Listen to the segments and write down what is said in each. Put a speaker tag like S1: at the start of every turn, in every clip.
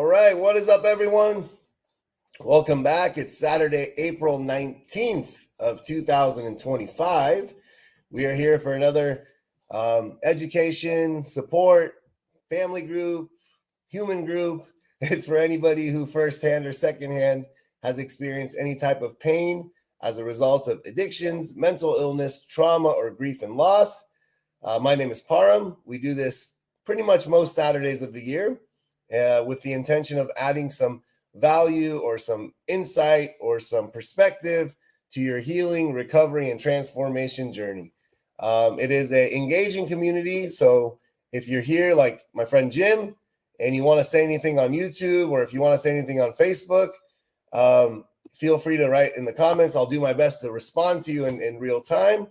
S1: All right, what is up, everyone? Welcome back. It's Saturday, April 19th of 2025. We are here for another education, support, family group, human group. It's for anybody who firsthand or secondhand has experienced any type of pain as a result of addictions, mental illness, trauma, or grief and loss. My name is Param. We do this pretty much most Saturdays of the year with the intention of adding some value or some insight or some perspective to your healing, recovery, and transformation journey. It is an engaging community. So if you're here, like my friend Jim, and you want to say anything on YouTube, or if you want to say anything on Facebook, feel free to write in the comments. I'll do my best to respond to you in real time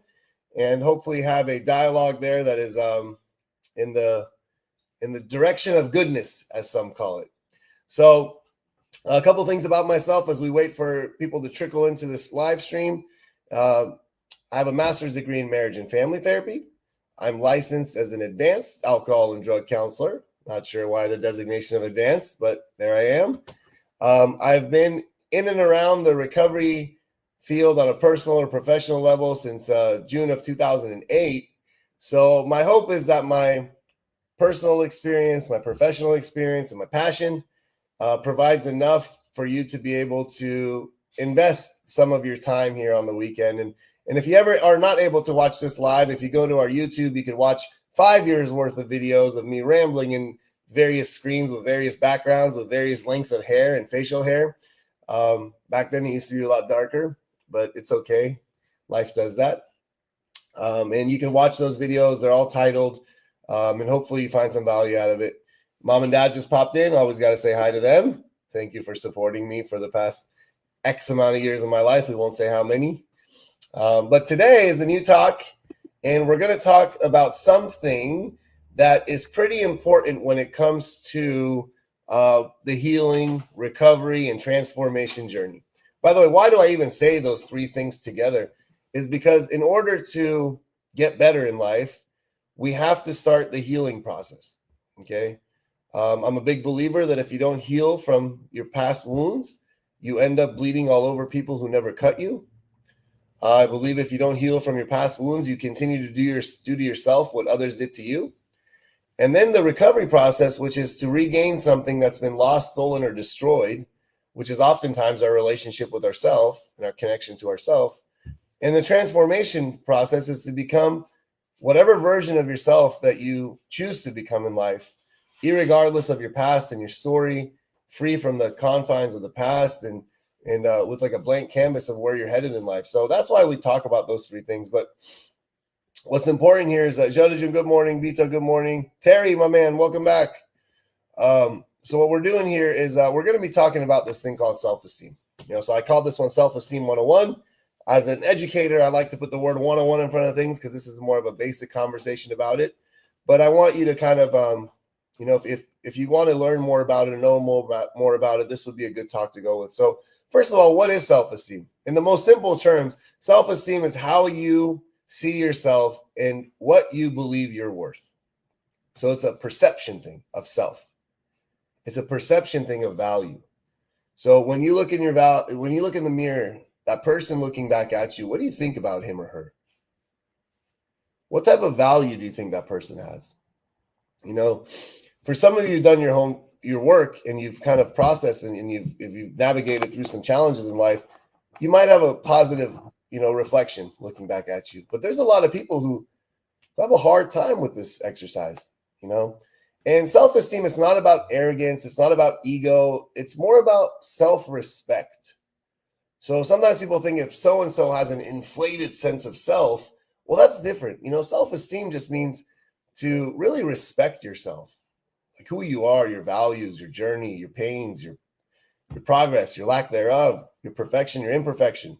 S1: and hopefully have a dialogue there that is in the direction of goodness, as some call it. So a couple things about myself as we wait for people to trickle into this live stream. I have a master's degree in marriage and family therapy. I'm licensed as an advanced alcohol and drug counselor. Not sure why the designation of advanced, but there I am. I've been in and around the recovery field on a personal or professional level since June of 2008. So my hope is that my personal experience, my professional experience, and my passion provides enough for you to be able to invest some of your time here on the weekend. And if you ever are not able to watch this live, if you go to our YouTube, you can watch 5 years worth of videos of me rambling in various screens with various backgrounds, with various lengths of hair and facial hair. Back then it used to be a lot darker, but it's okay. Life does that. And you can watch those videos. They're all titled, and hopefully you find some value out of it. Mom and dad just popped in. Always got to say hi to them. Thank you for supporting me for the past X amount of years of my life. We won't say how many. But today is a new talk, and we're going to talk about something that is pretty important when it comes to the healing, recovery, and transformation journey. By the way, why do I even say those three things together? Is because in order to get better in life, we have to start the healing process, okay? I'm a big believer that if you don't heal from your past wounds, you end up bleeding all over people who never cut you. I believe if you don't heal from your past wounds, you continue to do to yourself what others did to you. And then the recovery process, which is to regain something that's been lost, stolen, or destroyed, which is oftentimes our relationship with ourselves and our connection to ourselves. And the transformation process is to become whatever version of yourself that you choose to become in life, irregardless of your past and your story, free from the confines of the past and with like a blank canvas of where you're headed in life. So that's why we talk about those three things. But what's important here is that Jodajun, good morning. Vito, good morning. Terry, my man, welcome back. So what we're doing here is we're going to be talking about this thing called self-esteem. So I call this one Self-Esteem 101. As an educator, I like to put the word 101 in front of things because this is more of a basic conversation about it. But I want you to kind of, if you want to learn more about it and know more about it, this would be a good talk to go with. So first of all, what is self-esteem? In the most simple terms, self-esteem is how you see yourself and what you believe you're worth. So it's a perception thing of self. It's a perception thing of value. So when you look in when you look in the mirror, that person looking back at you, what do you think about him or her? What type of value do you think that person has? For some of you who've done your work and you've kind of processed and if you've navigated through some challenges in life, you might have a positive, reflection looking back at you. But there's a lot of people who have a hard time with this exercise, And self-esteem is not about arrogance. It's not about ego. It's more about self-respect. So sometimes people think if so-and-so has an inflated sense of self, well, that's different. Self-esteem just means to really respect yourself, like who you are, your values, your journey, your pains, your progress, your lack thereof, your perfection, your imperfection.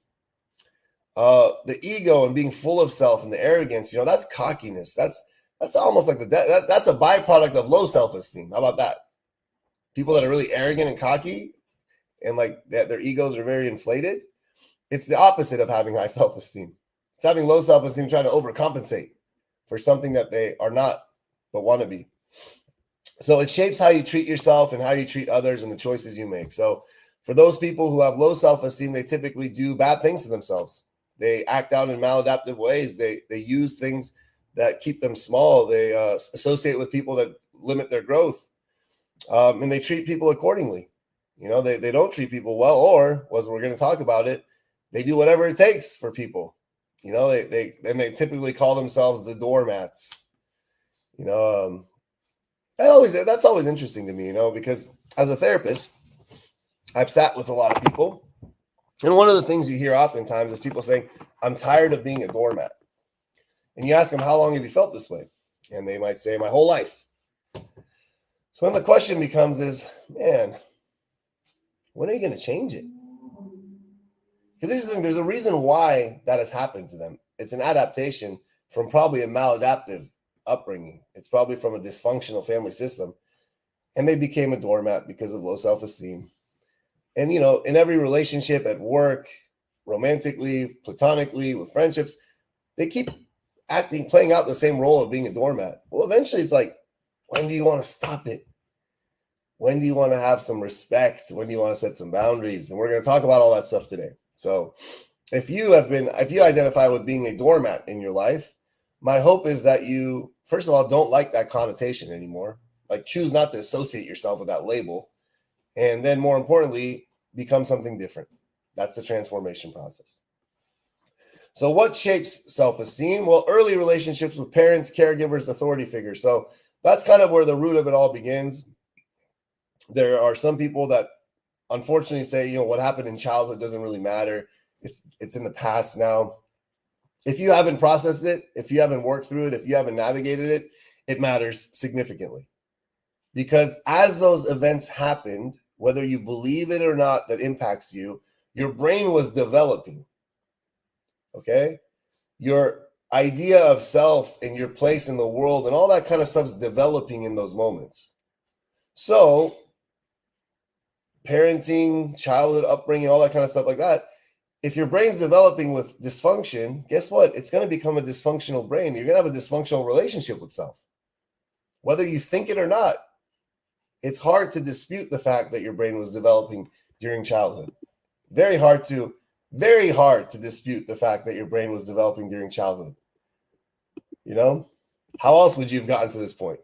S1: The ego and being full of self and the arrogance, that's cockiness. That's almost like that's a byproduct of low self-esteem. How about that? People that are really arrogant and cocky and like their egos are very inflated. It's the opposite of having high self-esteem. It's having low self-esteem, trying to overcompensate for something that they are not, but want to be. So it shapes how you treat yourself and how you treat others and the choices you make. So for those people who have low self-esteem, they typically do bad things to themselves. They act out in maladaptive ways. They use things that keep them small. They associate with people that limit their growth, and they treat people accordingly. They don't treat people well, or, as we're going to talk about it, they do whatever it takes for people. They typically call themselves the doormats. That's always interesting to me, because as a therapist, I've sat with a lot of people, and one of the things you hear oftentimes is people saying, "I'm tired of being a doormat." And you ask them, "How long have you felt this way?" And they might say, "My whole life." So then the question becomes man, when are you going to change it? Because here's the thing, there's a reason why that has happened to them. It's an adaptation from probably a maladaptive upbringing. It's probably from a dysfunctional family system. And they became a doormat because of low self-esteem. And, in every relationship, at work, romantically, platonically, with friendships, they keep playing out the same role of being a doormat. Well, eventually it's like, when do you want to stop it? When do you want to have some respect? When do you want to set some boundaries? And we're going to talk about all that stuff today. So if you identify with being a doormat in your life, my hope is that you, first of all, don't like that connotation anymore. Like, choose not to associate yourself with that label. And then more importantly, become something different. That's the transformation process. So what shapes self-esteem? Well, early relationships with parents, caregivers, authority figures. So that's kind of where the root of it all begins. There are some people that unfortunately say, what happened in childhood doesn't really matter. It's in the past now. If you haven't processed it, if you haven't worked through it, if you haven't navigated it, it matters significantly. Because as those events happened, whether you believe it or not, that impacts you, your brain was developing. Okay? Your idea of self and your place in the world and all that kind of stuff's developing in those moments. So parenting, childhood upbringing, all that kind of stuff like that, if your brain's developing with dysfunction, guess what? It's going to become a dysfunctional brain. You're going to have a dysfunctional relationship with self. Whether you think it or not, it's hard to dispute the fact that your brain was developing during childhood. Very hard to dispute the fact that your brain was developing during childhood. How else would you have gotten to this point?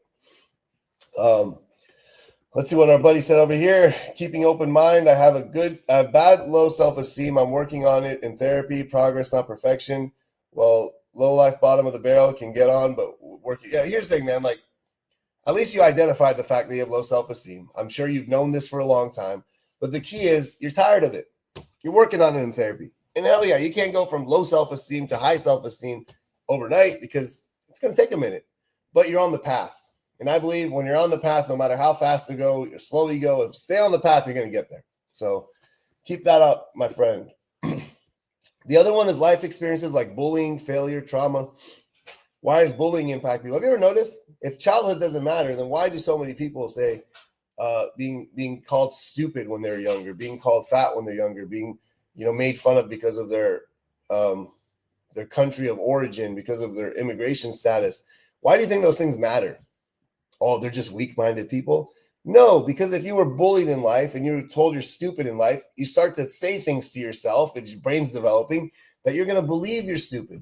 S1: Let's see what our buddy said over here. Keeping open mind. I have bad low self-esteem. I'm working on it in therapy. Progress, not perfection. Well, low life, bottom of the barrel, can get on, but working. Yeah, here's the thing, man. Like, at least you identified the fact that you have low self-esteem. I'm sure you've known this for a long time, but the key is you're tired of it. You're working on it in therapy. And hell yeah, you can't go from low self-esteem to high self-esteem overnight because it's going to take a minute, but you're on the path. And I believe when you're on the path, no matter how fast you go or slow you go, if you stay on the path, you're going to get there. So keep that up, my friend. The other one is life experiences like bullying, failure, trauma. Why is bullying impact people? Have you ever noticed if childhood doesn't matter, then why do so many people say being called stupid when they're younger, being called fat when they're younger, being made fun of because of their country of origin, because of their immigration status? Why do you think those things matter? Oh, they're just weak-minded people? No, because if you were bullied in life and you were told you're stupid in life, you start to say things to yourself, and your brain's developing, that you're going to believe you're stupid.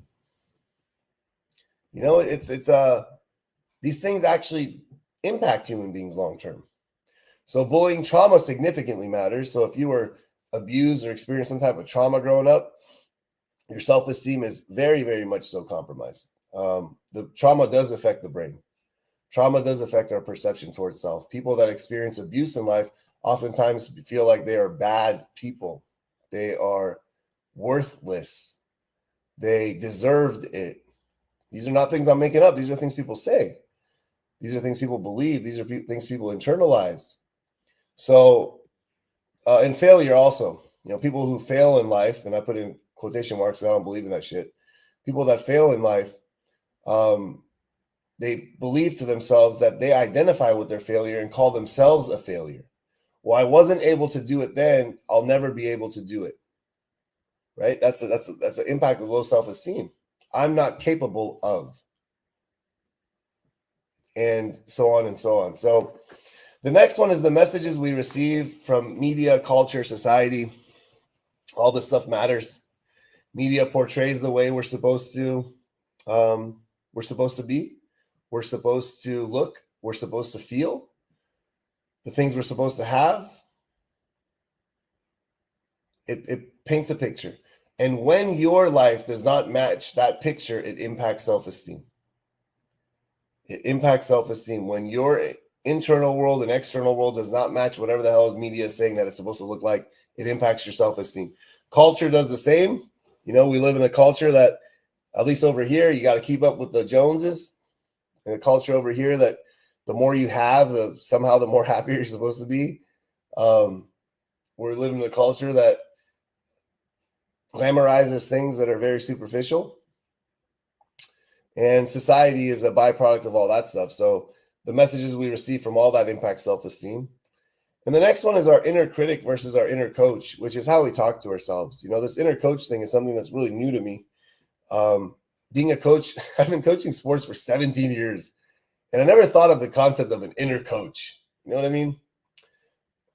S1: These things actually impact human beings long-term. So bullying, trauma significantly matters. So if you were abused or experienced some type of trauma growing up, your self-esteem is very, very much so compromised. The trauma does affect the brain. Trauma does affect our perception towards self. People that experience abuse in life oftentimes feel like they are bad people. They are worthless. They deserved it. These are not things I'm making up. These are things people say. These are things people believe. These are things people internalize. So, and failure also, people who fail in life, and I put in quotation marks, I don't believe in that shit. People that fail in life, they believe to themselves that they identify with their failure and call themselves a failure. Well, I wasn't able to do it then. I'll never be able to do it. Right? That's an impact of low self-esteem. I'm not capable of. and so on and so on. So the next one is the messages we receive from media, culture, society. All this stuff matters. Media portrays the way we're supposed to be, we're supposed to look, we're supposed to feel, the things we're supposed to have. It paints a picture. And when your life does not match that picture, it impacts self-esteem. It impacts self-esteem. When your internal world and external world does not match whatever the hell media is saying that it's supposed to look like, it impacts your self-esteem. Culture does the same. We live in a culture that, at least over here, you got to keep up with the Joneses. And a culture over here that the more you have, somehow the more happier you're supposed to be. We're living in a culture that glamorizes things that are very superficial. And society is a byproduct of all that stuff. So the messages we receive from all that impact self-esteem. And the next one is our inner critic versus our inner coach, which is how we talk to ourselves. This inner coach thing is something that's really new to me. Being a coach, I've been coaching sports for 17 years, and I never thought of the concept of an inner coach. You know what I mean?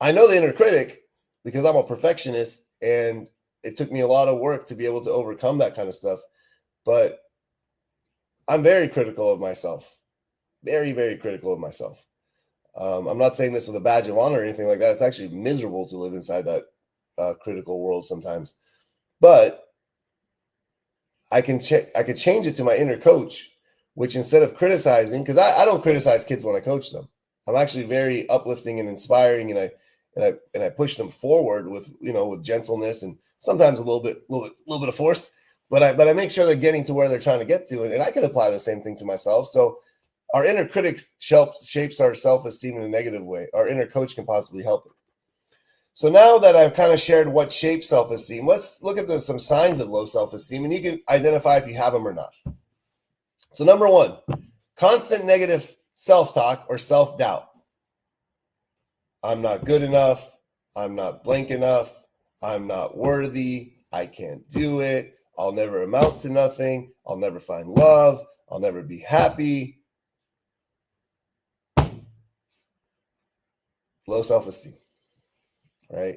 S1: I know the inner critic because I'm a perfectionist, and it took me a lot of work to be able to overcome that kind of stuff. But I'm very critical of myself, very, very critical of myself. I'm not saying this with a badge of honor or anything like that. It's actually miserable to live inside that critical world sometimes. But I could change it to my inner coach, which instead of criticizing, because I don't criticize kids when I coach them. I'm actually very uplifting and inspiring, and I push them forward with gentleness and sometimes a little bit of force. But I make sure they're getting to where they're trying to get to, and I can apply the same thing to myself. So our inner critic shapes our self-esteem in a negative way. Our inner coach can possibly help it. So now that I've kind of shared what shapes self-esteem, let's look at some signs of low self-esteem, and you can identify if you have them or not. So number one, constant negative self-talk or self-doubt. I'm not good enough. I'm not blank enough. I'm not worthy. I can't do it. I'll never amount to nothing. I'll never find love. I'll never be happy. Low self-esteem, right?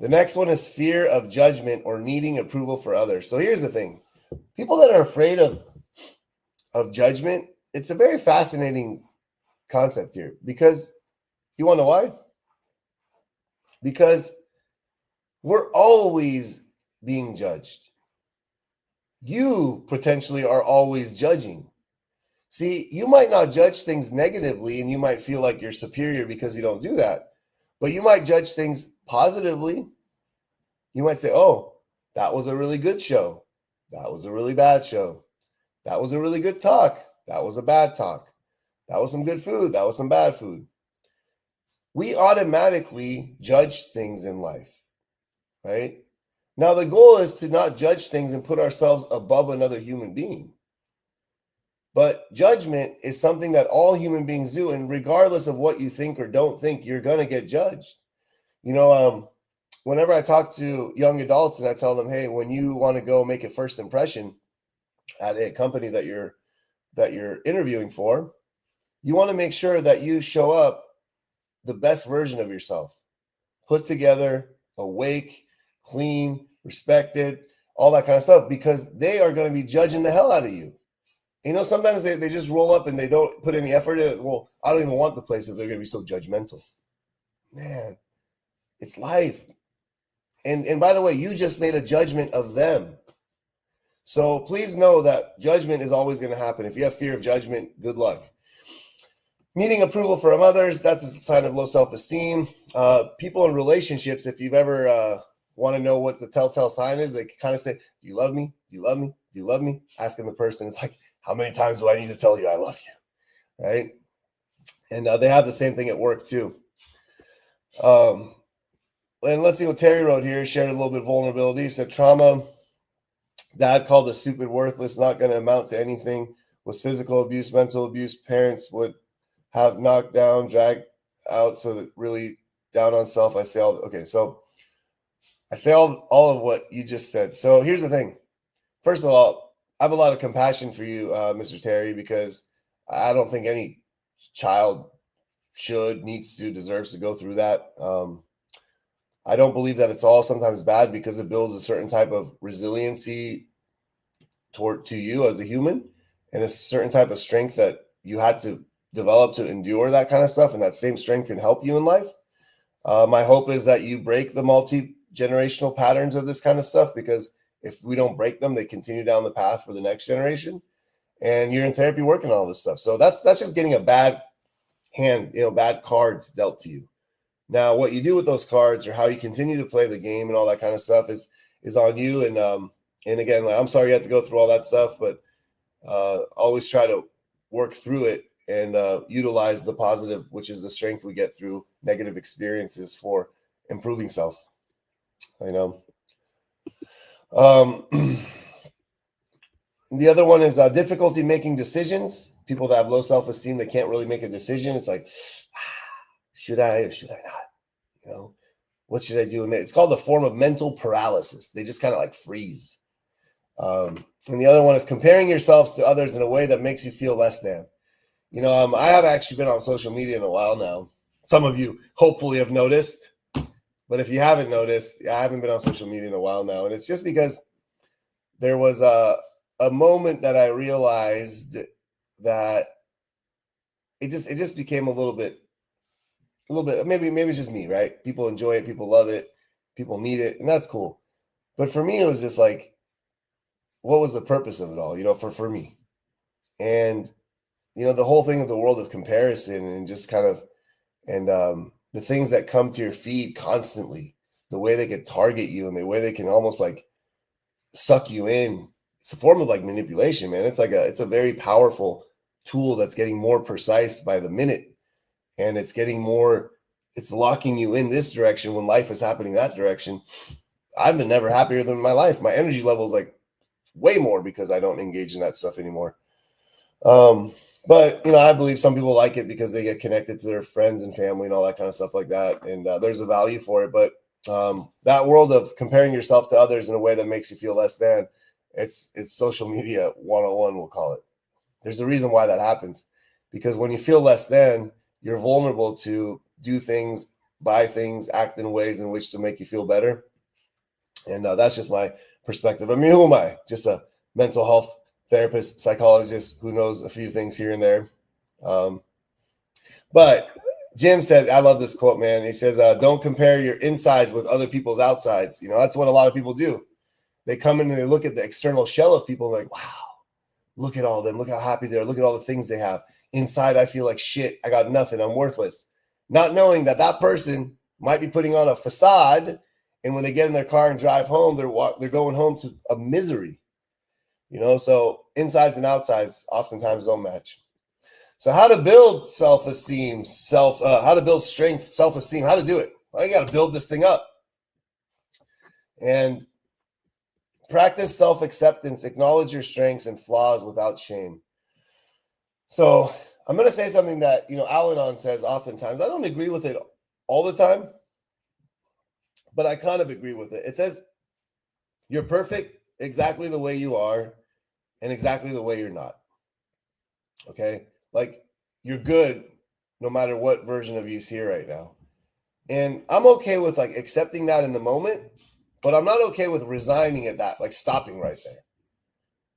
S1: The next one is fear of judgment or needing approval for others. So here's the thing. People that are afraid of judgment, it's a very fascinating concept here, because you want to know why? Because we're always being judged. You potentially are always judging. See, you might not judge things negatively, and you might feel like you're superior because you don't do that. But you might judge things positively. You might say, oh, that was a really good show. That was a really bad show. That was a really good talk. That was a bad talk. That was some good food. That was some bad food. We automatically judge things in life, right? Now, the goal is to not judge things and put ourselves above another human being. But judgment is something that all human beings do. And regardless of what you think or don't think, you're going to get judged. Whenever I talk to young adults and I tell them, hey, when you want to go make a first impression at a company that you're interviewing for, you want to make sure that you show up the best version of yourself, put together, awake, clean, respected, all that kind of stuff, because they are going to be judging the hell out of you. Sometimes they just roll up and they don't put any effort in it. Well, I don't even want the place if they're going to be so judgmental. Man, it's life. And by the way, you just made a judgment of them. So please know that judgment is always going to happen. If you have fear of judgment, good luck. Needing approval from others, that's a sign of low self-esteem. People in relationships, if you've ever want to know what the telltale sign is, they kind of say, do you love me? Do you love me? Do you love me? Asking the person, it's like, how many times do I need to tell you I love you? Right? And they have the same thing at work too. And let's see what Terry wrote here. Shared a little bit of vulnerability. He said, trauma, dad called us stupid, worthless, not going to amount to anything, was physical abuse, mental abuse. Parents would have knocked down, dragged out, so that really down on self. I say all of what you just said. So here's the thing. First of all, I have a lot of compassion for you, Mr. Terry, because I don't think any child needs to, deserves to go through that. I don't believe that it's all sometimes bad, because it builds a certain type of resiliency to you as a human, and a certain type of strength that you had to develop to endure that kind of stuff. And that same strength can help you in life. My hope is that you break the multi-generational patterns of this kind of stuff, because if we don't break them, they continue down the path for the next generation. And you're in therapy working on all this stuff. So that's just getting a bad hand, bad cards dealt to you. Now, what you do with those cards, or how you continue to play the game and all that kind of stuff, is on you. And again, I'm sorry you have to go through all that stuff, but always try to work through it and utilize the positive, which is the strength we get through negative experiences for improving self. The other one is difficulty making decisions. People that have low self-esteem, they can't really make a decision. It's like, should I or should I not? What should I do? And it's called a form of mental paralysis. They just kind of like freeze. And the other one is comparing yourselves to others in a way that makes you feel less than. I have actually been on social media in a while now. Some of you hopefully have noticed, but if you haven't noticed, I haven't been on social media in a while now. And it's just because there was a moment that I realized that it just became a little bit, maybe it's just me, right? People enjoy it, people love it, people need it, and that's cool. But for me, it was just like, what was the purpose of it all, for me? And, the whole thing of the world of comparison, and just kind of, and the things that come to your feed constantly, the way they can target you and the way they can almost like suck you in. It's a form of like manipulation, man. It's a very powerful tool that's getting more precise by the minute. And it's locking you in this direction when life is happening that direction. I've been never happier than in my life. My energy level is like way more because I don't engage in that stuff anymore. But I believe some people like it because they get connected to their friends and family and all that kind of stuff like that. And there's a value for it. But that world of comparing yourself to others in a way that makes you feel less than, it's social media 101, we'll call it. There's a reason why that happens, because when you feel less than, you're vulnerable to do things, buy things, act in ways in which to make you feel better. And that's just my perspective. I mean, who am I? Just a mental health therapist, psychologist who knows a few things here and there. But Jim said, I love this quote, man. He says, don't compare your insides with other people's outsides. That's what a lot of people do. They come in and they look at the external shell of people and like, wow, look at all of them. Look how happy they are. Look at all the things they have. Inside, I feel like shit. I got nothing. I'm worthless. Not knowing that person might be putting on a facade. And when they get in their car and drive home, they're going home to a misery. So insides and outsides oftentimes don't match. So how to build self-esteem, how to build strength, self-esteem, how to do it? Well, you got to build this thing up. And practice self-acceptance, acknowledge your strengths and flaws without shame. So I'm going to say something that, Al-Anon says oftentimes. I don't agree with it all the time, but I kind of agree with it. It says, you're perfect exactly the way you are and exactly the way you're not. Okay? Like, you're good no matter what version of you is here right now. And I'm okay with like accepting that in the moment, but I'm not okay with resigning at that, like stopping right there.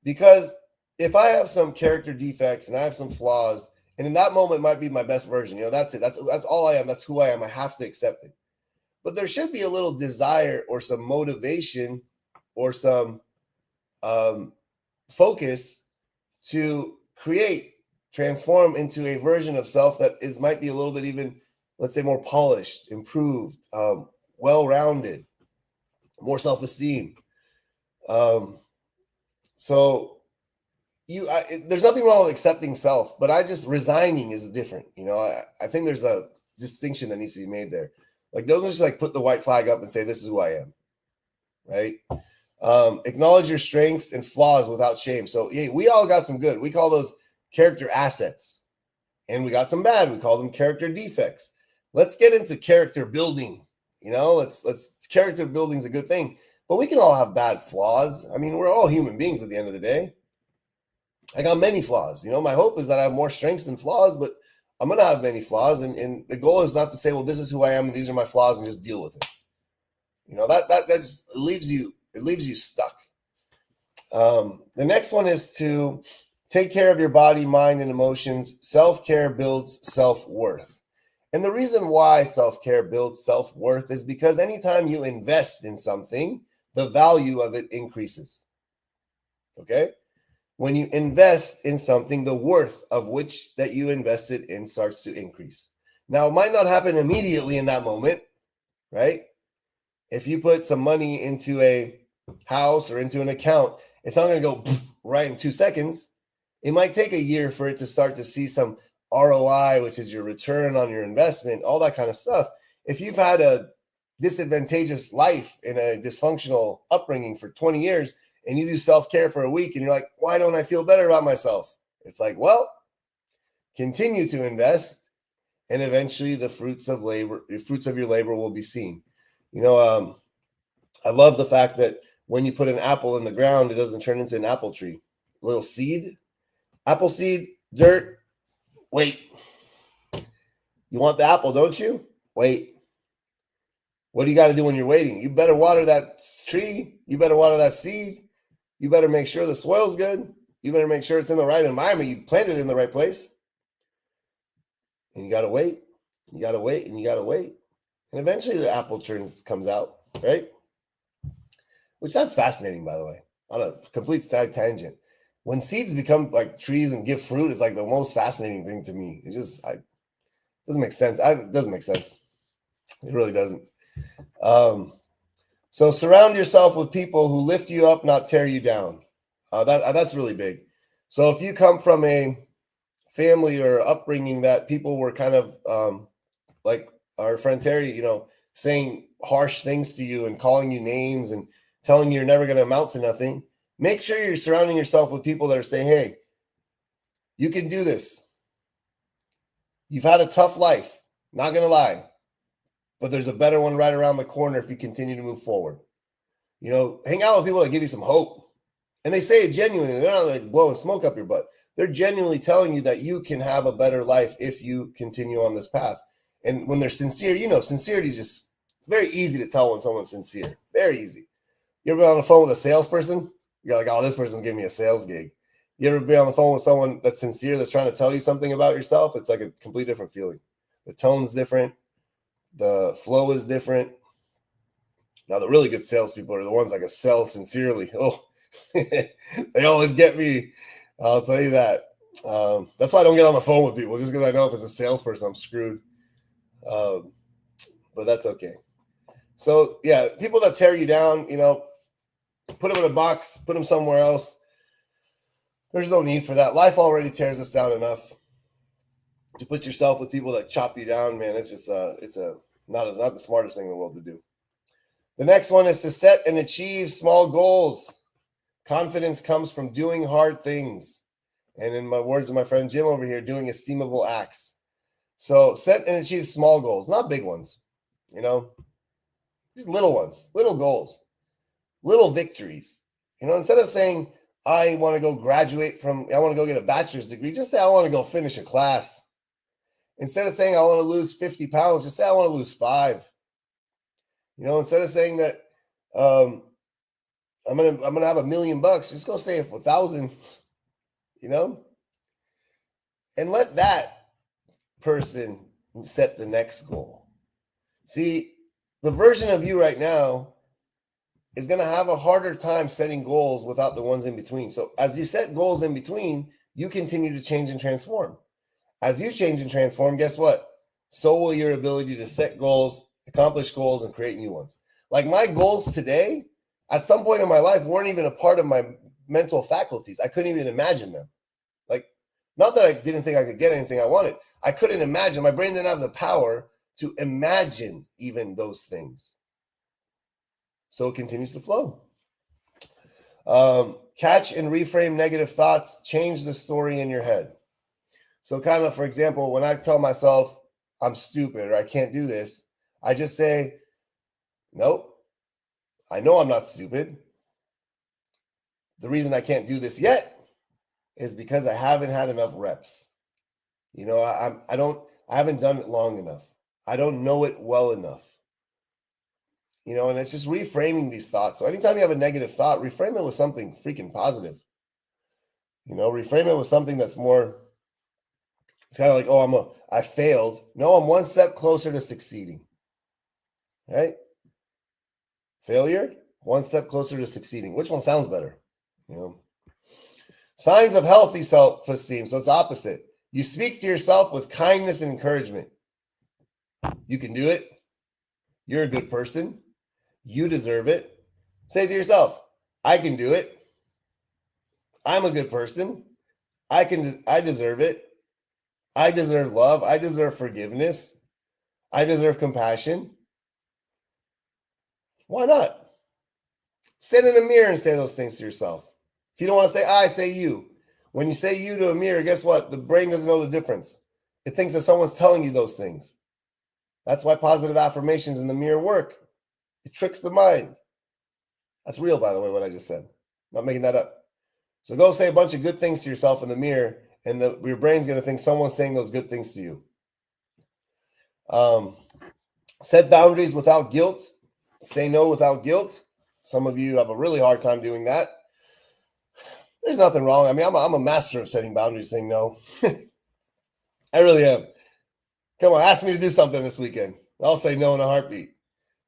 S1: Because if I have some character defects and I have some flaws, and in that moment might be my best version, that's it. That's all I am. That's who I am. I have to accept it. But there should be a little desire or some motivation or some focus to transform into a version of self that might be a little bit even, let's say, more polished, improved, well-rounded, more self-esteem. So there's nothing wrong with accepting self, but resigning is different. I think there's a distinction that needs to be made there. Like, don't just like put the white flag up and say, this is who I am. Right. Acknowledge your strengths and flaws without shame. So hey, we all got some good. We call those character assets, and we got some bad. We call them character defects. Let's get into character building. Let's character building is a good thing, but we can all have bad flaws. I mean, we're all human beings at the end of the day. I got many flaws. My hope is that I have more strengths than flaws, but I'm going to have many flaws. And the goal is not to say, well, this is who I am and these are my flaws and just deal with it. That just leaves you stuck. The next one is to take care of your body, mind, and emotions. Self-care builds self-worth. And the reason why self-care builds self-worth is because anytime you invest in something, the value of it increases. Okay? When you invest in something, the worth of which that you invested in starts to increase. Now, it might not happen immediately in that moment, right? If you put some money into a house or into an account, it's not going to go right in 2 seconds. It might take a year for it to start to see some ROI, which is your return on your investment, all that kind of stuff. If you've had a disadvantageous life in a dysfunctional upbringing for 20 years and you do self-care for a week and you're like, why don't I feel better about myself? It's like, well, continue to invest and eventually the fruits of your labor will be seen. I love the fact that when you put an apple in the ground, it doesn't turn into an apple tree. A little seed, apple seed, dirt. Wait. You want the apple, don't you? Wait. What do you got to do when you're waiting? You better water that tree. You better water that seed. You better make sure the soil's good. You better make sure it's in the right environment. You planted it in the right place. And you got to wait. You got to wait and you got to wait. And eventually the apple comes out, right? Which that's fascinating, by the way, on a complete side tangent. When seeds become like trees and give fruit, it's like the most fascinating thing to me. It just doesn't make sense. It doesn't make sense. It really doesn't. So surround yourself with people who lift you up, not tear you down. That's really big. So if you come from a family or upbringing that people were kind of like our friend Terry, saying harsh things to you and calling you names and telling you you're never going to amount to nothing, make sure you're surrounding yourself with people that are saying, hey, you can do this. You've had a tough life, not going to lie, but there's a better one right around the corner if you continue to move forward. Hang out with people that give you some hope. And they say it genuinely. They're not like blowing smoke up your butt. They're genuinely telling you that you can have a better life if you continue on this path. And when they're sincere, sincerity is just very easy to tell when someone's sincere. Very easy. You ever been on the phone with a salesperson? You're like, oh, this person's giving me a sales gig. You ever been on the phone with someone that's sincere, that's trying to tell you something about yourself? It's like a complete different feeling. The tone's different. The flow is different. Now, the really good salespeople are the ones that can sell sincerely. Oh, they always get me. I'll tell you that. That's why I don't get on the phone with people, just because I know if it's a salesperson, I'm screwed. But that's okay. So, yeah, people that tear you down, put them in a box, put them somewhere else. There's no need for that. Life already tears us down enough. To put yourself with people that chop you down, man, it's just not the smartest thing in the world to do. The next one is to set and achieve small goals. Confidence comes from doing hard things. And in my words of my friend Jim over here, doing esteemable acts. So set and achieve small goals, not big ones, just little ones, little goals, little victories. Instead of saying, I want to go I want to go get a bachelor's degree, just say, I want to go finish a class. Instead of saying, I want to lose 50 pounds, just say, I want to lose 5. Instead of saying that I'm gonna have $1 million, just go say 1,000, and let that person set the next goal. See, the version of you right now is going to have a harder time setting goals without the ones in between. So as you set goals in between, you continue to change and transform. As you change and transform, guess what? So will your ability to set goals, accomplish goals, and create new ones. Like my goals today, at some point in my life, weren't even a part of my mental faculties. I couldn't even imagine them. Like, not that I didn't think I could get anything I wanted. I couldn't imagine. My brain didn't have the power to imagine even those things. So it continues to flow. Catch and reframe negative thoughts. Change the story in your head. So kind of, for example, when I tell myself I'm stupid or I can't do this, I just say, nope, I know I'm not stupid. The reason I can't do this yet is because I haven't had enough reps. You know, I haven't done it long enough. I don't know it well enough. You know, and it's just reframing these thoughts. So anytime you have a negative thought, reframe it with something freaking positive. You know, reframe it with something that's more, it's kind of like, oh, I failed. No, I'm one step closer to succeeding. Right? Failure, one step closer to succeeding. Which one sounds better? You know, signs of healthy self-esteem. So it's opposite. You speak to yourself with kindness and encouragement. You can do it. You're a good person. You deserve it. Say to yourself, I can do it. I'm a good person. I deserve it. I deserve love. I deserve forgiveness. I deserve compassion. Why not? Sit in a mirror and say those things to yourself. If you don't want to say I, say you. When you say you to a mirror, guess what? The brain doesn't know the difference. It thinks that someone's telling you those things. That's why positive affirmations in the mirror work. It tricks the mind. That's real, by the way, what I just said. I'm not making that up. So go say a bunch of good things to yourself in the mirror, and your brain's going to think someone's saying those good things to you. Set boundaries without guilt. Say no without guilt. Some of you have a really hard time doing that. There's nothing wrong. I mean, I'm a master of setting boundaries, saying no. I really am. Come on, ask me to do something this weekend. I'll say no in a heartbeat.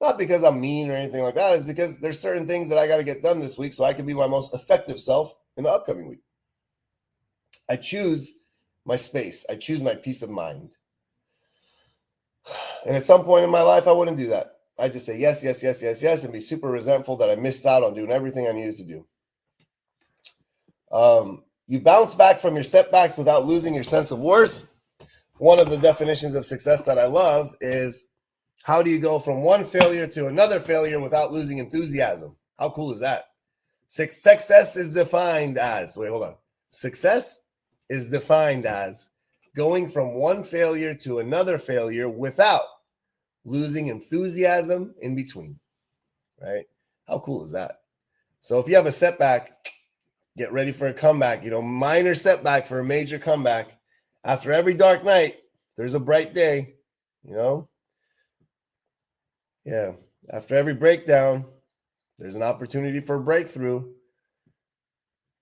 S1: Not because I'm mean or anything like that. It's because there's certain things that I got to get done this week so I can be my most effective self in the upcoming week. I choose my space. I choose my peace of mind. And at some point in my life, I wouldn't do that. I just say yes, yes, yes, yes, yes, and be super resentful that I missed out on doing everything I needed to do. You bounce back from your setbacks without losing your sense of worth. One of the definitions of success that I love is, how do you go from one failure to another failure without losing enthusiasm? How cool is that? Success is defined as, wait, hold on. Success is defined as going from one failure to another failure without losing enthusiasm in between, right? How cool is that? So if you have a setback, get ready for a comeback. You know, minor setback for a major comeback. After every dark night, there's a bright day, you know? Yeah. After every breakdown, there's an opportunity for a breakthrough.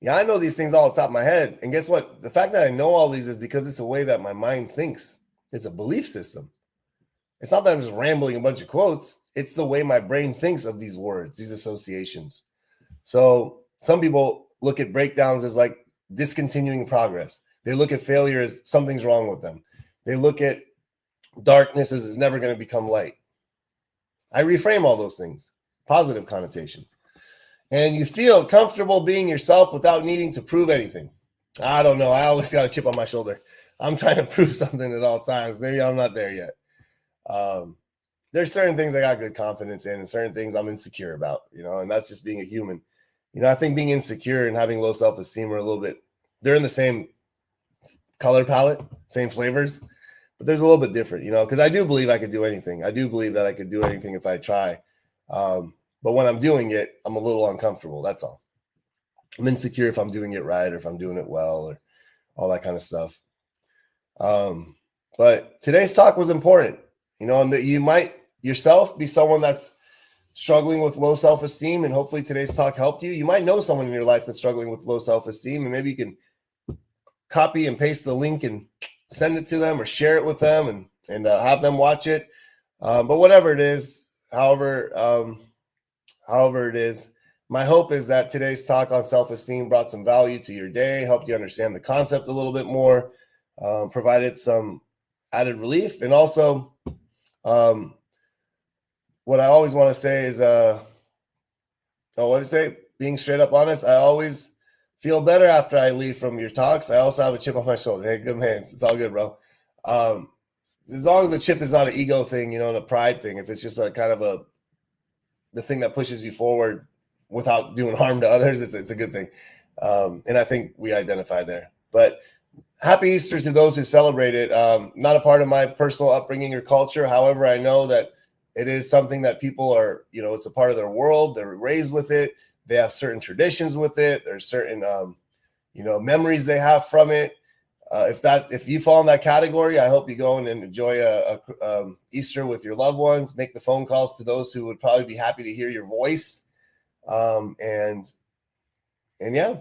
S1: Yeah, I know these things all off the top of my head. And guess what? The fact that I know all these is because it's a way that my mind thinks. It's a belief system. It's not that I'm just rambling a bunch of quotes. It's the way my brain thinks of these words, these associations. So some people look at breakdowns as like discontinuing progress. They look at failure as something's wrong with them. They look at darkness as it's never going to become light. I reframe all those things, positive connotations. And you feel comfortable being yourself without needing to prove anything. I don't know. I always got a chip on my shoulder. I'm trying to prove something at all times. Maybe I'm not there yet. There's certain things I got good confidence in and certain things I'm insecure about, you know, and that's just being a human. You know, I think being insecure and having low self-esteem are a little bit, they're in the same color palette, same flavors, but there's a little bit different, you know, because I do believe I could do anything. I do believe that I could do anything if I try. But when I'm doing it, I'm a little uncomfortable. That's all. I'm insecure if I'm doing it right or if I'm doing it well or all that kind of stuff. But today's talk was important, you know, and that you might yourself be someone that's struggling with low self-esteem, and hopefully today's talk helped you. You might know someone in your life that's struggling with low self-esteem, and maybe you can copy and paste the link and send it to them or share it with them and have them watch it. But whatever it is, however it is, my hope is that today's talk on self-esteem brought some value to your day, helped you understand the concept a little bit more, provided some added relief. And also, what I always want to say is, what do you say? Being straight up honest, I always feel better after I leave from your talks. I also have a chip on my shoulder. Hey, good man. It's all good, bro. As long as the chip is not an ego thing, you know, and a pride thing, if it's just a kind of the thing that pushes you forward without doing harm to others, it's a good thing. And I think we identify there. But happy Easter to those who celebrate it. Not a part of my personal upbringing or culture. However, I know that it is something that people are, you know, it's a part of their world. They're raised with it. They have certain traditions with it. There's certain, memories they have from it. If you fall in that category, I hope you go and enjoy a Easter with your loved ones. Make the phone calls to those who would probably be happy to hear your voice. And yeah,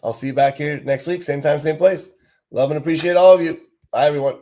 S1: I'll see you back here next week, same time, same place. Love and appreciate all of you. Bye, everyone.